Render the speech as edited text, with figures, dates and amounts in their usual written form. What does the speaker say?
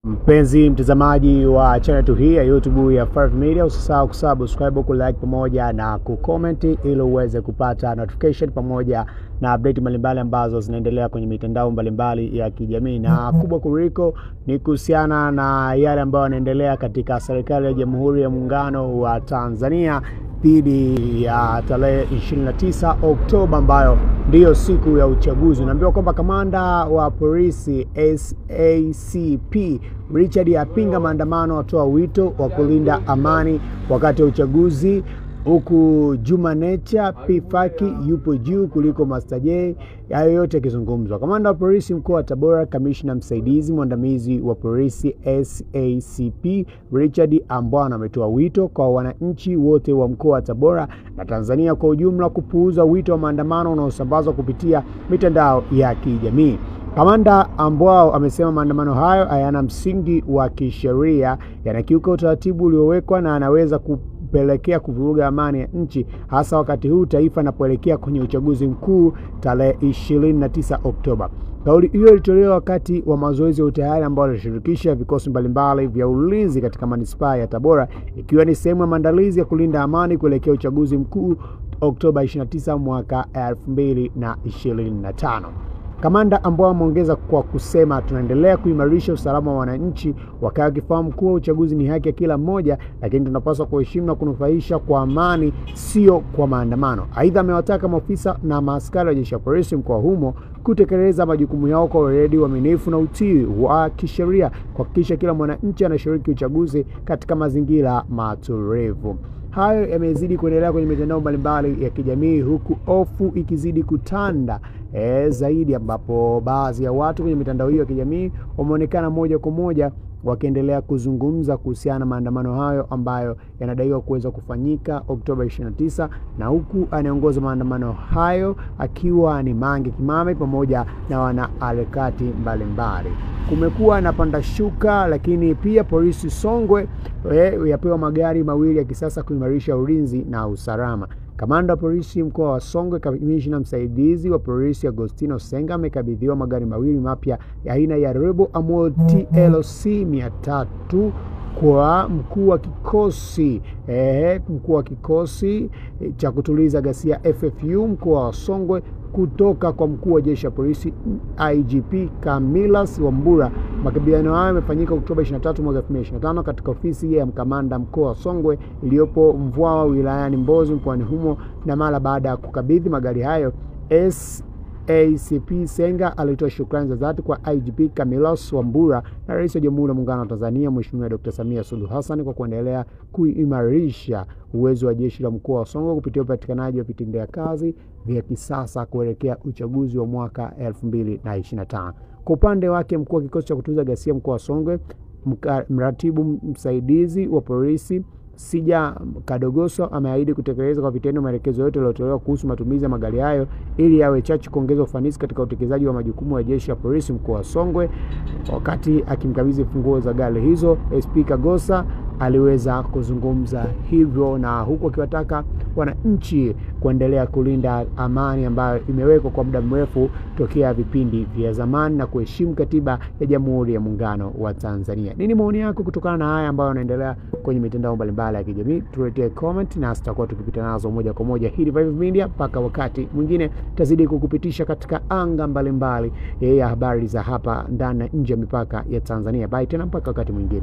Mpenzi mtazamaji wa channel hii ya YouTube ya 5 Media, usisahau kusubscribe, kulike pamoja na kucomment ili uweze kupata notification pamoja na update mbalimbali ambazo zinaendelea kwenye mitandao mbalimbali ya kijamii. Na kubwa kuliko ni kuhusiana na yale ambayo yanaendelea katika serikali ya Jamhuri ya Muungano wa Tanzania dhidi ya tarehe 29 Oktoba ambayo ndiyo siku ya uchaguzi. Naambiwa kwamba kamanda wa polisi SACP Richard apinga maandamano, atoa wito wa kulinda amani wakati wa uchaguzi, huku Juma Nature Pifaki yupo juu kuliko Master J. Hayo yote yakizungumzwa. Kamanda wa polisi mkoa wa Tabora, kamishna msaidizi mwandamizi wa polisi SACP Richard Ambwana ametoa wito kwa wananchi wote wa mkoa wa Tabora na Tanzania kwa ujumla kupuuza wito wa maandamano unaosambazwa kupitia mitandao ya kijamii. Kamanda Ambwao amesema maandamano hayo hayana msingi wa kisheria, yanakiuka utaratibu uliowekwa na anaweza kupelekea kuvuruga amani ya nchi, hasa wakati huu taifa linapoelekea kwenye uchaguzi mkuu tarehe 29 Oktoba. Kauli hiyo ilitolewa wakati wa mazoezi ya utayari ambao yalishirikisha vikosi mbalimbali vya ulinzi katika manispaa ya Tabora, ikiwa ni sehemu ya maandalizi ya kulinda amani kuelekea uchaguzi mkuu Oktoba 29 mwaka 2025. Kamanda ambao ameongeza kwa kusema, tunaendelea kuimarisha usalama wa wananchi wakati wakifahamu kuwa uchaguzi ni haki ya kila mmoja, lakini tunapaswa kuheshimu na kunufaisha kwa amani, sio kwa maandamano. Aidha, amewataka maafisa na maaskari wa jeshi la polisi mkoa humo kutekeleza majukumu yao kwa weledi, uaminifu na utii wa kisheria, kuhakikisha kila mwananchi anashiriki uchaguzi katika mazingira matulivu. Hayo yamezidi kuendelea kwenye mitandao mbalimbali ya kijamii, huku hofu ikizidi kutanda zaidi, ambapo baadhi ya watu kwenye mitandao hiyo ya kijamii wameonekana moja kwa moja wakiendelea kuzungumza kuhusiana na maandamano hayo ambayo yanadaiwa kuweza kufanyika Oktoba 29, na huku anaongoza maandamano hayo akiwa ni Mange Kimambi pamoja na wanaharakati mbalimbali. Kumekuwa na panda shuka, lakini pia polisi Songwe yapewa magari mawili ya kisasa kuimarisha ulinzi na usalama. Kamanda wa polisi mkoa wa Songwe, kamishna msaidizi wa polisi Agostino Senga amekabidhiwa magari mawili mapya ya aina ya Rebel Amol TLC 300 kwa mkuu wa kikosi cha kutuliza ghasia FFU mkoa wa Songwe kutoka kwa mkuu wa jeshi la polisi IGP Camillus Wambura. Makabidhiano hayo yamefanyika Oktoba 23 mwaka 2025 katika ofisi ya kamanda mkoa wa Songwe iliyopo Mvwawa wilayani Mbozi mkoani humo, na mara baada ya kukabidhi magari hayo SACP Senga alitoa shukrani za dhati kwa IGP Camillus Wambura na Rais wa Jamhuri ya Muungano wa Tanzania Mheshimiwa Dr. Samia Suluhu Hassan kwa kuendelea kuimarisha uwezo wa jeshi la mkoa wa Songwe kupitia upatikanaji wa vitendea kazi vya kisasa kuelekea uchaguzi wa mwaka 2025. Kwa upande wake, mkuu wa kikosi cha kutuliza ghasia mkoa wa Songwe, mratibu msaidizi wa polisi Sija Kadogoso ameahidi kutekeleza kwa vitendo maelekezo yote yaliyotolewa kuhusu matumizi ya magari hayo ili yawe chachu kuongeza ufanisi katika utekelezaji wa majukumu ya jeshi la polisi mkoa wa Songwe. Wakati akimkabidhi funguo za gari hizo, SP Kagosa aliweza kuzungumza hivyo, na huku akiwataka wananchi kuendelea kulinda amani ambayo imewekwa kwa muda mrefu tokea vipindi vya zamani na kuheshimu katiba ya Jamhuri ya Muungano wa Tanzania. Nini maoni yako kutokana na haya ambayo yanaendelea kwenye mitandao mbalimbali ya kijamii? Tuletee comment na tutakuwa tukipita nazo moja kwa moja. Hii 5 Media, mpaka wakati mwingine tazidi kukupitisha katika anga mbalimbali ya habari za hapa ndani na nje ya mipaka ya Tanzania. Bye tena mpaka wakati mwingine.